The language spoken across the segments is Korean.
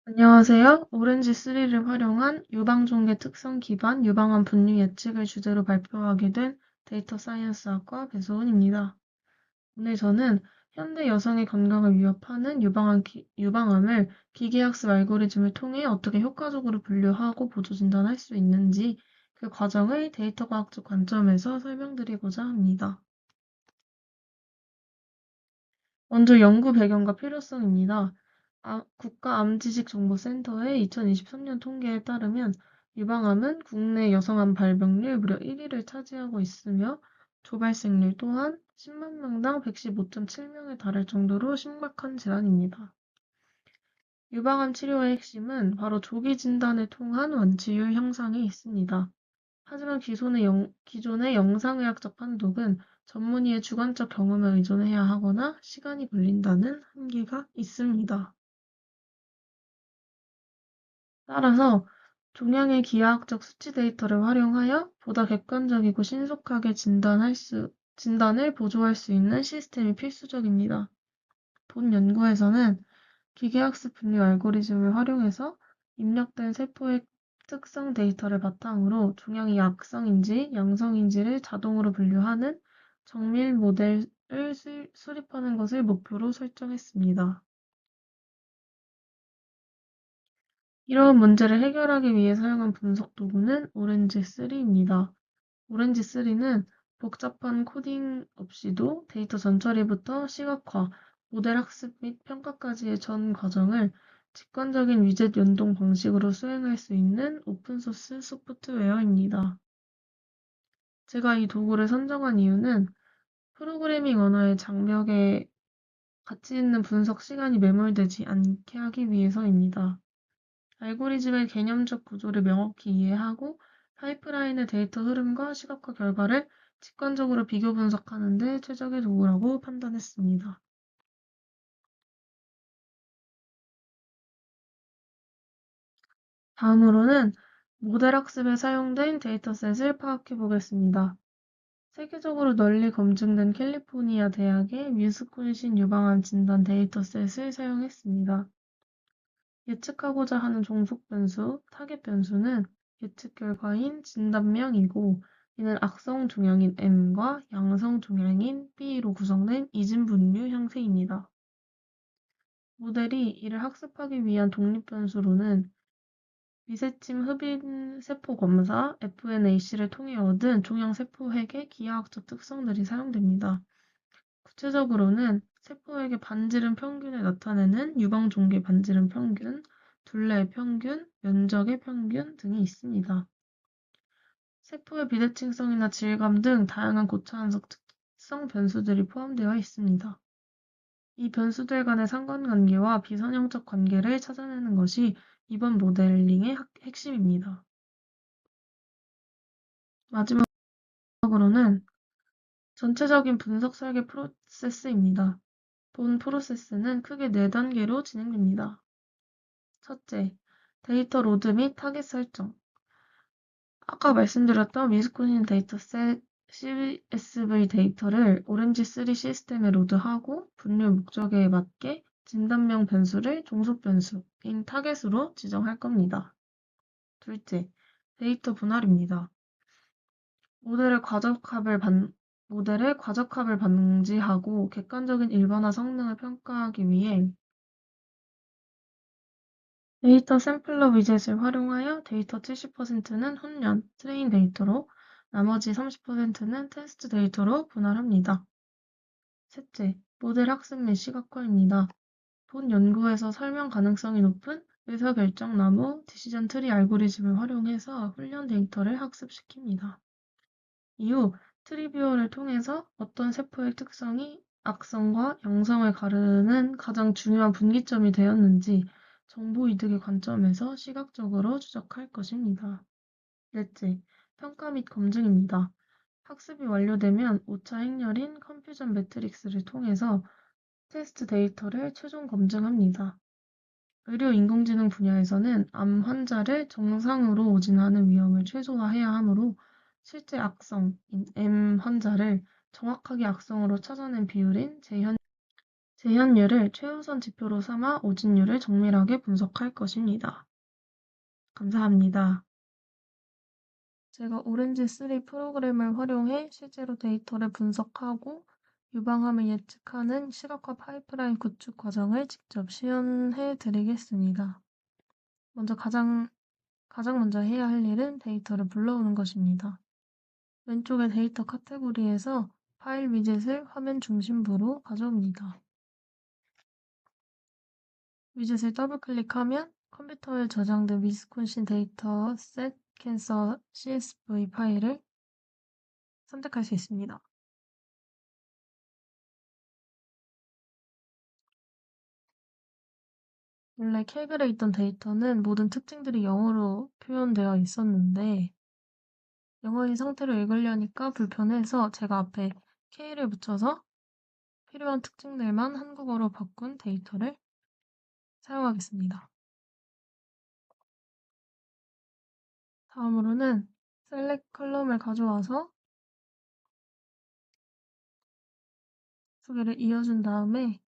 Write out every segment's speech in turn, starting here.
안녕하세요. 오렌지3를 활용한 유방종괴 특성 기반 유방암 분류 예측을 주제로 발표하게 된 데이터 사이언스학과 배소은입니다. 오늘 저는 현대 여성의 건강을 위협하는 유방암을 기계학습 알고리즘을 통해 어떻게 효과적으로 분류하고 보조 진단할 수 있는지 그 과정을 데이터 과학적 관점에서 설명드리고자 합니다. 먼저 연구 배경과 필요성입니다. 국가암지식정보센터의 2023년 통계에 따르면 유방암은 국내 여성암 발병률 무려 1위를 차지하고 있으며 조발생률 또한 10만 명당 115.7명에 달할 정도로 심각한 질환입니다. 유방암 치료의 핵심은 바로 조기 진단을 통한 완치율 향상에 있습니다. 하지만 기존의 영상의학적 판독은 전문의의 주관적 경험에 의존해야 하거나 시간이 걸린다는 한계가 있습니다. 따라서 종양의 기하학적 수치 데이터를 활용하여 보다 객관적이고 신속하게 진단을 보조할 수 있는 시스템이 필수적입니다. 본 연구에서는 기계학습 분류 알고리즘을 활용해서 입력된 세포의 특성 데이터를 바탕으로 종양이 악성인지 양성인지를 자동으로 분류하는 정밀 모델을 수립하는 것을 목표로 설정했습니다. 이러한 문제를 해결하기 위해 사용한 분석 도구는 오렌지3입니다. 오렌지3는 복잡한 코딩 없이도 데이터 전처리부터 시각화, 모델 학습 및 평가까지의 전 과정을 직관적인 위젯 연동 방식으로 수행할 수 있는 오픈소스 소프트웨어입니다. 제가 이 도구를 선정한 이유는 프로그래밍 언어의 장벽에 가치 있는 분석 시간이 매몰되지 않게 하기 위해서입니다. 알고리즘의 개념적 구조를 명확히 이해하고 파이프라인의 데이터 흐름과 시각화 결과를 직관적으로 비교 분석하는 데 최적의 도구라고 판단했습니다. 다음으로는 모델 학습에 사용된 데이터셋을 파악해 보겠습니다. 세계적으로 널리 검증된 캘리포니아 대학의 위스콘신 유방암 진단 데이터셋을 사용했습니다. 예측하고자 하는 종속 변수, 타겟 변수는 예측 결과인 진단명이고 이는 악성 종양인 M과 양성 종양인 B로 구성된 이진 분류 형태입니다. 모델이 이를 학습하기 위한 독립 변수로는 미세침 흡인 세포 검사 FNAC를 통해 얻은 종양 세포핵의 기하학적 특성들이 사용됩니다. 구체적으로는 세포에게 반지름 평균을 나타내는 유방종괴 반지름 평균, 둘레의 평균, 면적의 평균 등이 있습니다. 세포의 비대칭성이나 질감 등 다양한 고차원적 특성 변수들이 포함되어 있습니다. 이 변수들 간의 상관관계와 비선형적 관계를 찾아내는 것이 이번 모델링의 핵심입니다. 마지막으로는 전체적인 분석 설계 프로세스입니다. 본 프로세스는 크게 4단계로 진행됩니다. 첫째, 데이터 로드 및 타겟 설정. 아까 말씀드렸던 위스콘신 데이터셋 CSV 데이터를 오렌지3 시스템에 로드하고 분류 목적에 맞게 진단명 변수를 종속 변수인 타겟으로 지정할 겁니다. 둘째, 데이터 분할입니다. 모델의 과적합을 방지하고 객관적인 일반화 성능을 평가하기 위해 데이터 샘플러 위젯을 활용하여 데이터 70%는 훈련, 트레인 데이터로 나머지 30%는 테스트 데이터로 분할합니다. 셋째, 모델 학습 및 시각화입니다. 본 연구에서 설명 가능성이 높은 의사결정 나무, 디시전 트리 알고리즘을 활용해서 훈련 데이터를 학습시킵니다. 이후 트리뷰어를 통해서 어떤 세포의 특성이 악성과 양성을 가르는 가장 중요한 분기점이 되었는지 정보 이득의 관점에서 시각적으로 추적할 것입니다. 넷째, 평가 및 검증입니다. 학습이 완료되면 5차 행렬인 컴퓨전 매트릭스를 통해서 테스트 데이터를 최종 검증합니다. 의료 인공지능 분야에서는 암 환자를 정상으로 오진하는 위험을 최소화해야 하므로 실제 악성인 M 환자를 정확하게 악성으로 찾아낸 비율인 재현율을 최우선 지표로 삼아 오진율을 정밀하게 분석할 것입니다. 감사합니다. 제가 오렌지3 프로그램을 활용해 실제로 데이터를 분석하고 유방암을 예측하는 시각화 파이프라인 구축 과정을 직접 시연해 드리겠습니다. 가장 먼저 해야 할 일은 데이터를 불러오는 것입니다. 왼쪽의 데이터 카테고리에서 파일 위젯을 화면 중심부로 가져옵니다. 위젯을 더블클릭하면 컴퓨터에 저장된 위스콘신 데이터 셋 캔서 CSV 파일을 선택할 수 있습니다. 원래 케이블에 있던 데이터는 모든 특징들이 영어로 표현되어 있었는데 영어인 상태로 읽으려니까 불편해서 제가 앞에 K를 붙여서 필요한 특징들만 한국어로 바꾼 데이터를 사용하겠습니다. 다음으로는 셀렉트 컬럼을 가져와서 소개를 이어준 다음에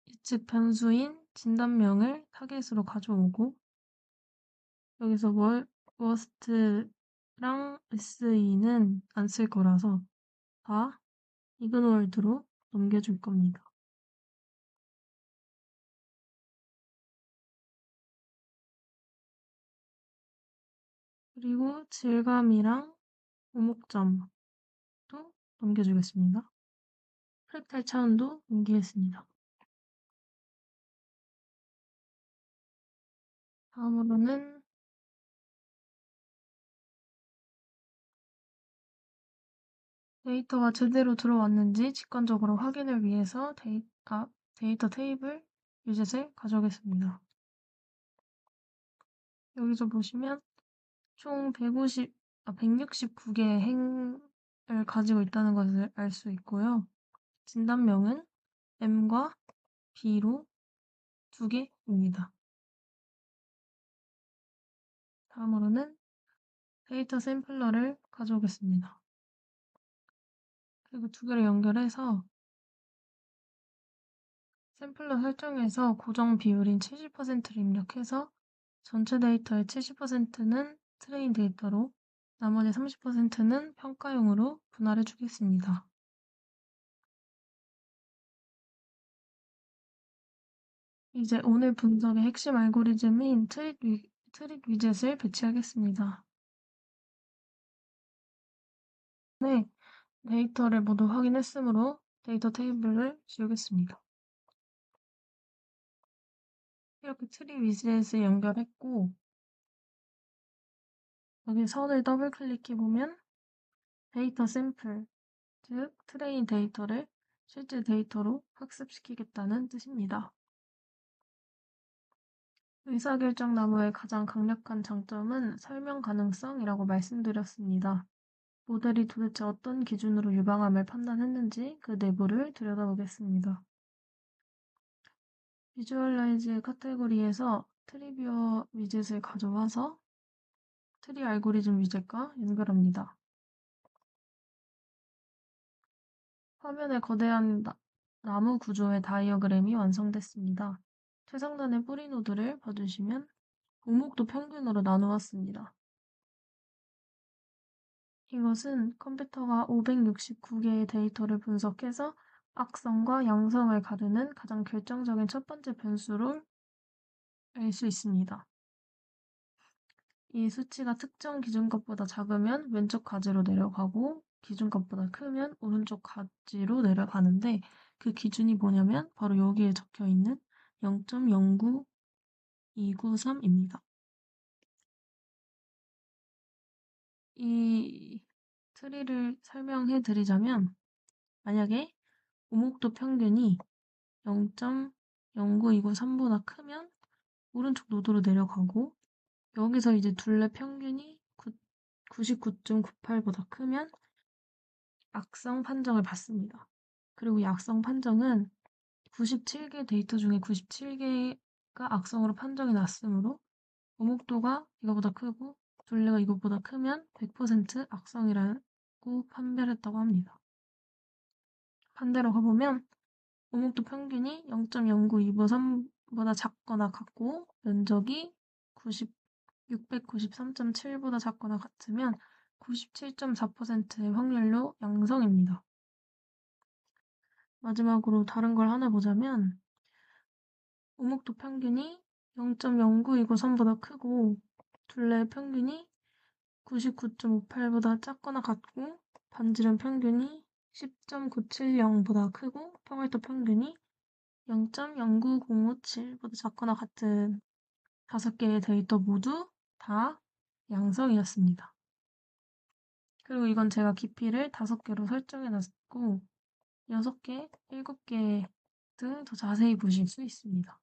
예측 변수인 진단명을 타겟으로 가져오고 여기서 워스트랑 SE는 안 쓸 거라서 다 이그노얼드로 넘겨줄 겁니다. 그리고 질감이랑 오목점도 넘겨주겠습니다. 프랙탈 차원도 넘기겠습니다. 다음으로는 데이터가 제대로 들어왔는지 직관적으로 확인을 위해서 데이터 테이블 위젯을 가져오겠습니다. 여기서 보시면 총 169개의 행을 가지고 있다는 것을 알 수 있고요. 진단명은 M과 B로 2개입니다. 다음으로는 데이터 샘플러를 가져오겠습니다. 그리고 2개를 연결해서 샘플러 설정에서 고정 비율인 70%를 입력해서 전체 데이터의 70%는 트레인 데이터로 나머지 30%는 평가용으로 분할해 주겠습니다. 이제 오늘 분석의 핵심 알고리즘인 트릿 위젯을 배치하겠습니다. 네, 데이터를 모두 확인했으므로 데이터 테이블을 지우겠습니다. 이렇게 트릿 위젯을 연결했고 여기 선을 더블 클릭해보면 데이터 샘플, 즉 트레인 데이터를 실제 데이터로 학습시키겠다는 뜻입니다. 의사결정 나무의 가장 강력한 장점은 설명 가능성이라고 말씀드렸습니다. 모델이 도대체 어떤 기준으로 유방암을 판단했는지 그 내부를 들여다보겠습니다. 비주얼라이즈 카테고리에서 트리뷰어 위젯을 가져와서 트리 알고리즘 위젯과 연결합니다. 화면에 거대한 나무 구조의 다이어그램이 완성됐습니다. 최상단의 뿌리 노드를 봐주시면 오목도 평균으로 나누었습니다. 이것은 컴퓨터가 569개의 데이터를 분석해서 악성과 양성을 가르는 가장 결정적인 첫 번째 변수로 알 수 있습니다. 이 수치가 특정 기준값보다 작으면 왼쪽 가지로 내려가고 기준값보다 크면 오른쪽 가지로 내려가는데 그 기준이 뭐냐면 바로 여기에 적혀 있는 0.09293입니다. 이 트리를 설명해 드리자면 만약에 오목도 평균이 0.09293보다 크면 오른쪽 노드로 내려가고 여기서 이제 둘레 평균이 99.98보다 크면 악성 판정을 받습니다. 그리고 이 악성 판정은 97개 데이터 중에 97개가 악성으로 판정이 났으므로 오목도가 이거보다 크고 둘레가 이거보다 크면 100% 악성이라는 꼭 판별했다고 합니다. 반대로 가보면 오목도 평균이 0.092보다 작거나 같고 면적이 693.7보다 작거나 같으면 97.4%의 확률로 양성입니다. 마지막으로 다른 걸 하나 보자면 오목도 평균이 0.09293보다 크고 둘레의 평균이 99.58보다 작거나 같고 반지름 평균이 10.970보다 크고 평활도 평균이 0.09057보다 작거나 같은 5개의 데이터 모두 다 양성이었습니다. 그리고 이건 제가 깊이를 5개로 설정해놨고 6개, 7개 등 더 자세히 보실 수 있습니다.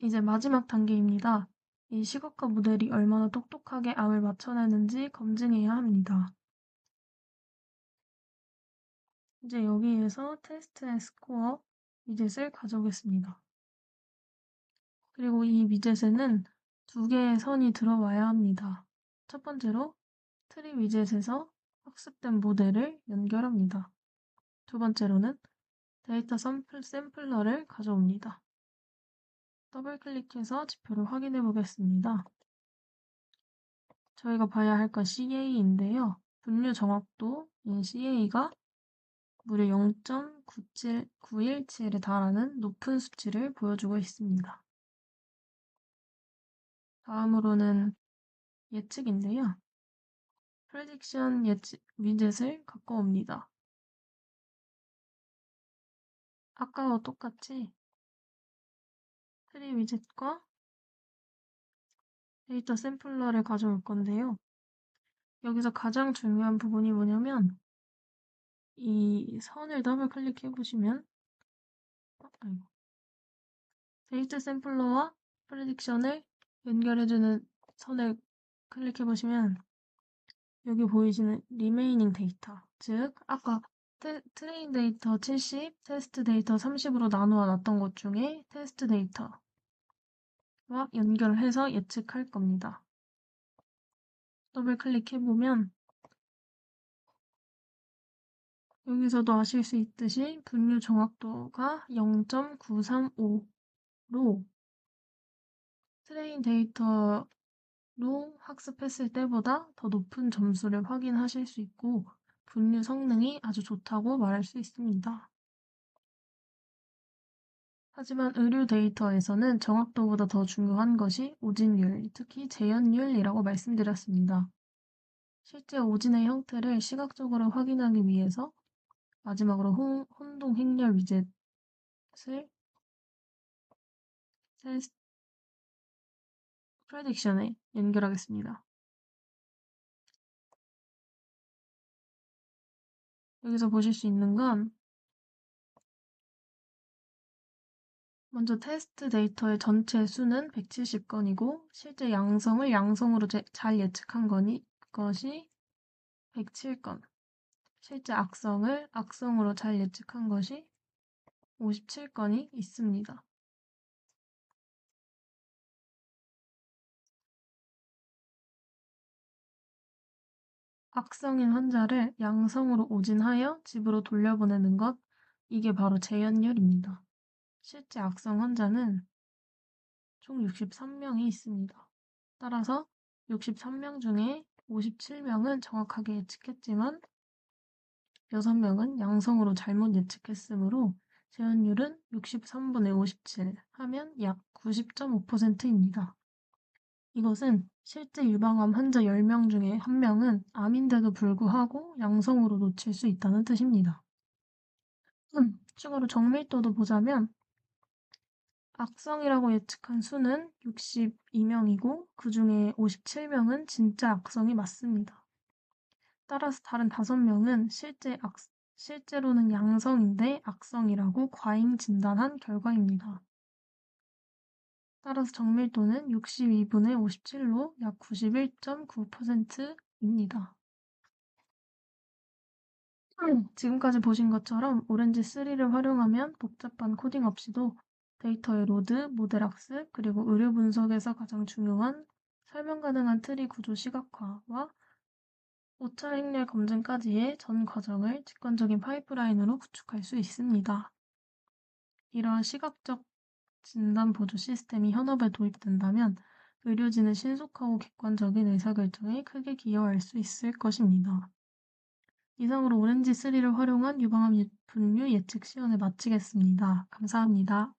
이제 마지막 단계입니다. 이 시각화 모델이 얼마나 똑똑하게 암을 맞춰내는지 검증해야 합니다. 이제 여기에서 테스트 앤 스코어 위젯을 가져오겠습니다. 그리고 이 위젯에는 2개의 선이 들어와야 합니다. 첫 번째로 트리 위젯에서 학습된 모델을 연결합니다. 두 번째로는 데이터 샘플러를 가져옵니다. 더블 클릭해서 지표를 확인해 보겠습니다. 저희가 봐야 할 건 CA인데요. 분류 정확도인 CA가 무려 0.917에 달하는 높은 수치를 보여주고 있습니다. 다음으로는 예측인데요. 프레딕션 예측 위젯을 갖고 옵니다. 아까와 똑같이 트리 위젯과 데이터 샘플러를 가져올 건데요. 여기서 가장 중요한 부분이 뭐냐면 이 선을 더블 클릭해 보시면 데이터 샘플러와 프레딕션을 연결해주는 선을 클릭해 보시면 여기 보이시는 리메이닝 데이터, 즉 아까 트레인 데이터 70, 테스트 데이터 30으로 나누어 놨던 것 중에 테스트 데이터와 연결해서 예측할 겁니다. 더블 클릭해보면 여기서도 아실 수 있듯이 분류 정확도가 0.935로 트레인 데이터로 학습했을 때보다 더 높은 점수를 확인하실 수 있고 분류 성능이 아주 좋다고 말할 수 있습니다. 하지만 의료 데이터에서는 정확도보다 더 중요한 것이 오진율, 특히 재현율이라고 말씀드렸습니다. 실제 오진의 형태를 시각적으로 확인하기 위해서 마지막으로 혼동 행렬 위젯을 프레딕션에 연결하겠습니다. 여기서 보실 수 있는 건 먼저 테스트 데이터의 전체 수는 170건이고 실제 양성을 양성으로 잘 예측한 것이 107건, 실제 악성을 악성으로 잘 예측한 것이 57건이 있습니다. 악성인 환자를 양성으로 오진하여 집으로 돌려보내는 것, 이게 바로 재현율입니다. 실제 악성 환자는 총 63명이 있습니다. 따라서 63명 중에 57명은 정확하게 예측했지만 6명은 양성으로 잘못 예측했으므로 재현율은 63분의 57 하면 약 90.5%입니다. 이것은 실제 유방암 환자 10명 중에 1명은 암인데도 불구하고 양성으로 놓칠 수 있다는 뜻입니다. 추가로 정밀도도 보자면 악성이라고 예측한 수는 62명이고 그 중에 57명은 진짜 악성이 맞습니다. 따라서 다른 5명은 실제로는 양성인데 악성이라고 과잉 진단한 결과입니다. 따라서 정밀도는 62분의 57로 약 91.9%입니다. 지금까지 보신 것처럼 오렌지3를 활용하면 복잡한 코딩 없이도 데이터의 로드, 모델 학습, 그리고 의료 분석에서 가장 중요한 설명 가능한 트리 구조 시각화와 5차 행렬 검증까지의 전 과정을 직관적인 파이프라인으로 구축할 수 있습니다. 이러한 시각적 진단 보조 시스템이 현업에 도입된다면 의료진은 신속하고 객관적인 의사결정에 크게 기여할 수 있을 것입니다. 이상으로 오렌지3를 활용한 유방암 분류 예측 시연을 마치겠습니다. 감사합니다.